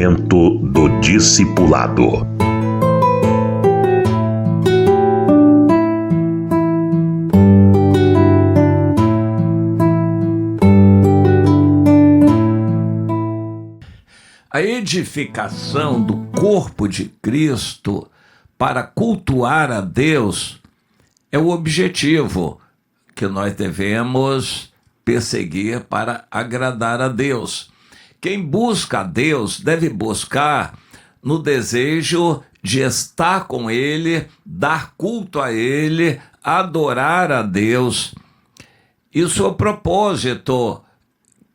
Momento do Discipulado. A edificação do corpo de Cristo para cultuar a Deus é o objetivo que nós devemos perseguir para agradar a Deus. Quem busca a Deus deve buscar no desejo de estar com Ele, dar culto a Ele, adorar a Deus. Isso é o propósito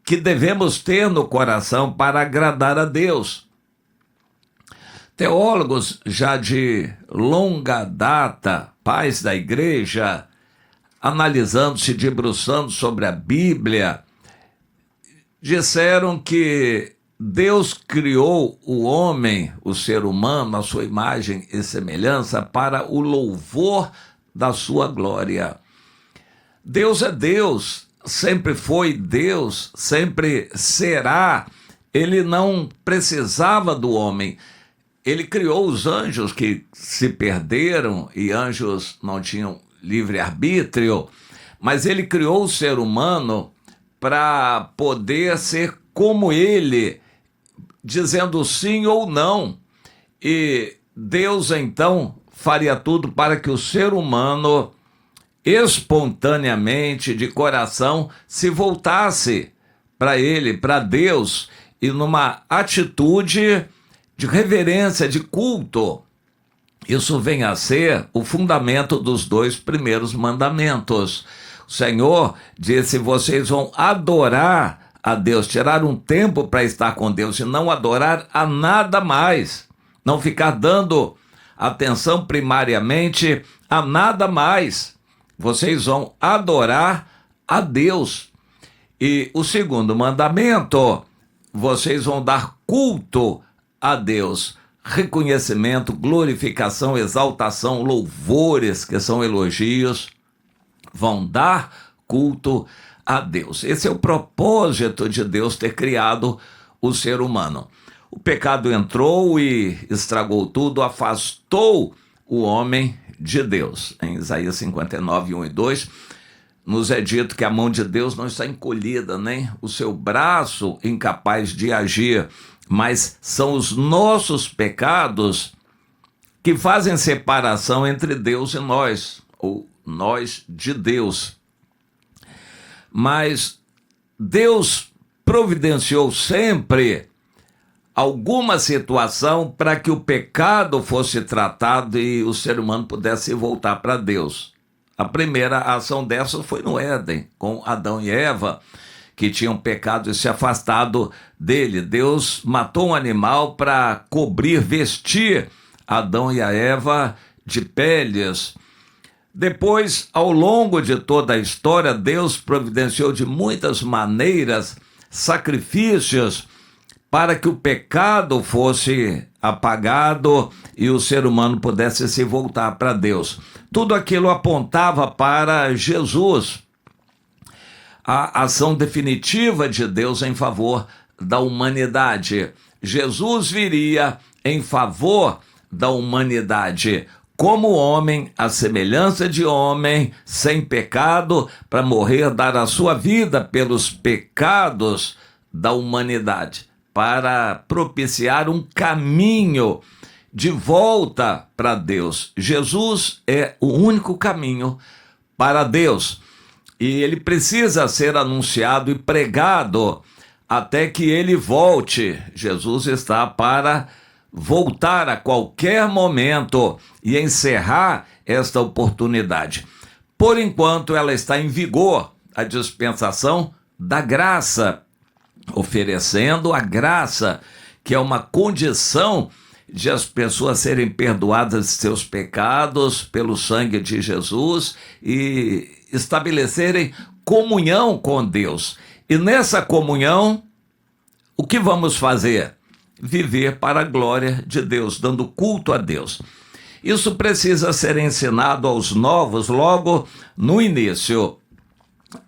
que devemos ter no coração para agradar a Deus. Teólogos já de longa data, pais da igreja, analisando, se debruçando sobre a Bíblia, disseram que Deus criou o homem, o ser humano, a sua imagem e semelhança para o louvor da sua glória. Deus é Deus, sempre foi Deus, sempre será. Ele não precisava do homem. Ele criou os anjos que se perderam e anjos não tinham livre-arbítrio, mas ele criou o ser humano para poder ser como ele, dizendo sim ou não. E Deus então faria tudo para que o ser humano espontaneamente, de coração, se voltasse para ele, para Deus, e numa atitude de reverência, de culto. Isso vem a ser o fundamento dos 2 primeiros mandamentos. O Senhor disse: vocês vão adorar a Deus, tirar um tempo para estar com Deus e não adorar a nada mais. Não ficar dando atenção primariamente a nada mais. Vocês vão adorar a Deus. E o segundo mandamento, vocês vão dar culto a Deus. Reconhecimento, glorificação, exaltação, louvores, que são elogios, vão dar culto a Deus. Esse é o propósito de Deus ter criado o ser humano. O pecado entrou e estragou tudo, afastou o homem de Deus. Em Isaías 59, 1 e 2, nos é dito que a mão de Deus não está encolhida, nem o seu braço incapaz de agir, mas são os nossos pecados que fazem separação entre Deus e nós, ou nós de Deus. Mas Deus providenciou sempre alguma situação para que o pecado fosse tratado e o ser humano pudesse voltar para Deus. A primeira ação dessa foi no Éden, com Adão e Eva, que tinham pecado e se afastado dele. Deus matou um animal para cobrir, vestir Adão e a Eva de peles. Depois, ao longo de toda a história, Deus providenciou de muitas maneiras sacrifícios para que o pecado fosse apagado e o ser humano pudesse se voltar para Deus. Tudo aquilo apontava para Jesus, a ação definitiva de Deus em favor da humanidade. Jesus viria em favor da humanidade, como homem, à semelhança de homem, sem pecado, para morrer, dar a sua vida pelos pecados da humanidade, para propiciar um caminho de volta para Deus. Jesus é o único caminho para Deus. E ele precisa ser anunciado e pregado até que ele volte. Jesus está para voltar a qualquer momento e encerrar esta oportunidade. Por enquanto, ela está em vigor, a dispensação da graça, oferecendo a graça, que é uma condição de as pessoas serem perdoadas de seus pecados pelo sangue de Jesus e estabelecerem comunhão com Deus. E nessa comunhão, o que vamos fazer? Viver para a glória de Deus, dando culto a Deus. Isso precisa ser ensinado aos novos logo no início.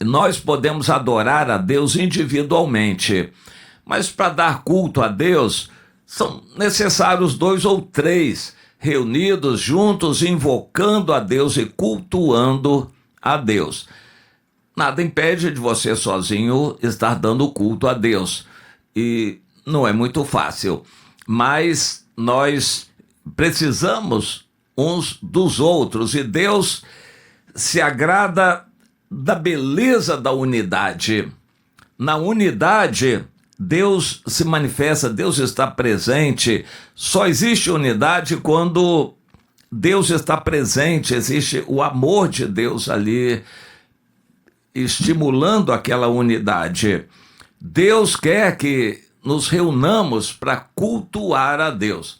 Nós podemos adorar a Deus individualmente, mas para dar culto a Deus, São necessários 2 ou 3 reunidos juntos, invocando a Deus e cultuando a Deus. Nada impede de você sozinho estar dando culto a Deus. E não é muito fácil, mas nós precisamos uns dos outros, e Deus se agrada da beleza da unidade. Na unidade, Deus se manifesta, Deus está presente. Só existe unidade quando Deus está presente, existe o amor de Deus ali, estimulando aquela unidade. Deus quer que nos reunamos para cultuar a Deus.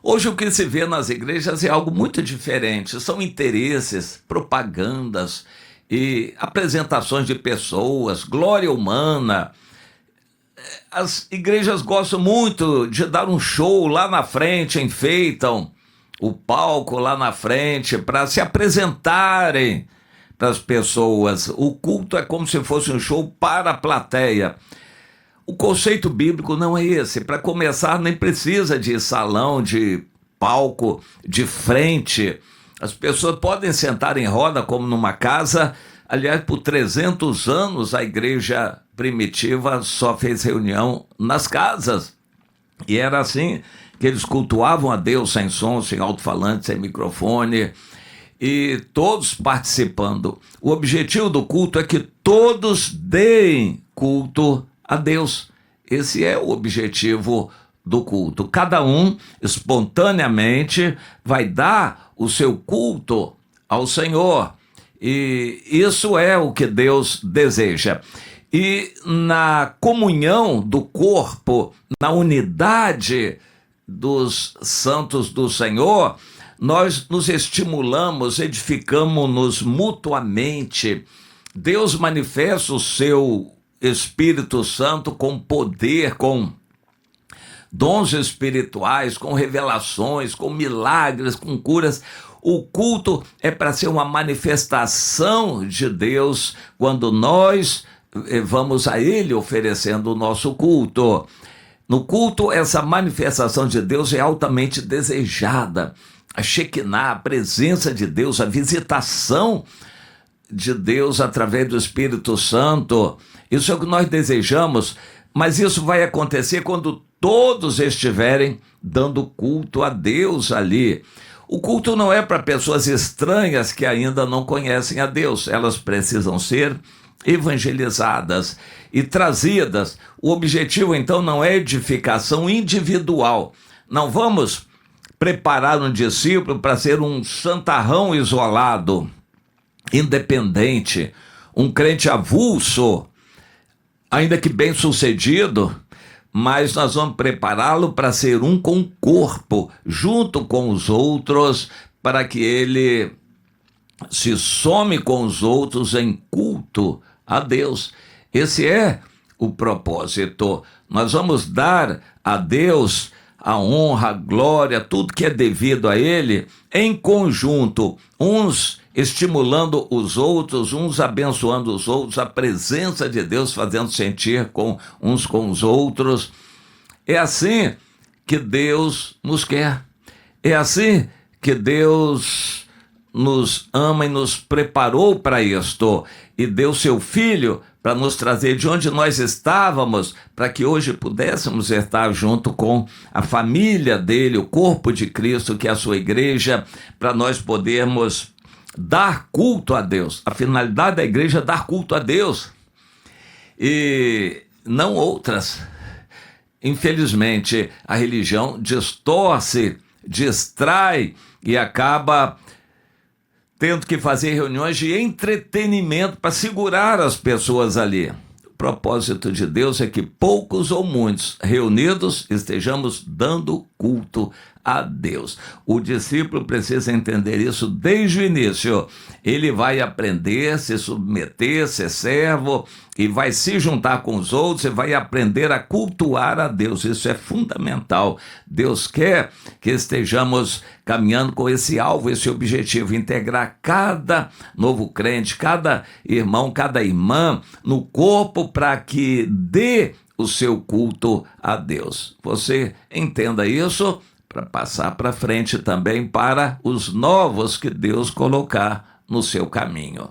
Hoje o que se vê nas igrejas é algo muito diferente. São interesses, propagandas e apresentações de pessoas, glória humana. As igrejas gostam muito de dar um show lá na frente, enfeitam o palco lá na frente para se apresentarem para as pessoas. O culto é como se fosse um show para a plateia. O conceito bíblico não é esse. Para começar, nem precisa de salão, de palco, de frente. As pessoas podem sentar em roda como numa casa. Aliás, por 300 anos a igreja primitiva só fez reunião nas casas. E era assim que eles cultuavam a Deus sem som, sem alto-falante, sem microfone, e todos participando. O objetivo do culto é que todos deem culto a Deus. Esse é o objetivo do culto. Cada um espontaneamente vai dar o seu culto ao Senhor. E isso é o que Deus deseja. E na comunhão do corpo, na unidade dos santos do Senhor, nós nos estimulamos, edificamos-nos mutuamente. Deus manifesta o seu Espírito Santo com poder, com dons espirituais, com revelações, com milagres, com curas. O culto é para ser uma manifestação de Deus quando nós vamos a Ele oferecendo o nosso culto. No culto, essa manifestação de Deus é altamente desejada. A Shekinah, a presença de Deus, a visitação de Deus através do Espírito Santo. Isso é o que nós desejamos, mas isso vai acontecer quando todos estiverem dando culto a Deus ali. O culto não é para pessoas estranhas que ainda não conhecem a Deus. Elas precisam ser evangelizadas e trazidas. O objetivo, então, não é edificação individual. Não vamos preparar um discípulo para ser um santarrão isolado, independente, um crente avulso, ainda que bem-sucedido, mas nós vamos prepará-lo para ser um com o corpo, junto com os outros, para que ele se some com os outros em culto a Deus. Esse é o propósito. Nós vamos dar a Deus a honra, a glória, tudo que é devido a Ele, em conjunto, uns estimulando os outros, uns abençoando os outros, a presença de Deus fazendo sentir com uns com os outros. É assim que Deus nos quer. É assim que Deus nos ama e nos preparou para isto, e deu seu Filho para nos trazer de onde nós estávamos, para que hoje pudéssemos estar junto com a família dele, o corpo de Cristo, que é a sua igreja, para nós podermos dar culto a Deus. A finalidade da igreja é dar culto a Deus e não outras. Infelizmente, a religião distorce, distrai e acaba tendo que fazer reuniões de entretenimento para segurar as pessoas ali. O propósito de Deus é que poucos ou muitos reunidos estejamos dando culto a Deus. O discípulo precisa entender isso desde o início. Ele vai aprender, se submeter, ser servo, e vai se juntar com os outros e vai aprender a cultuar a Deus. Isso é fundamental. Deus quer que estejamos caminhando com esse alvo, esse objetivo, integrar cada novo crente, cada irmão, cada irmã no corpo, para que dê o seu culto a Deus. Você entenda isso para passar para frente também para os novos que Deus colocar no seu caminho.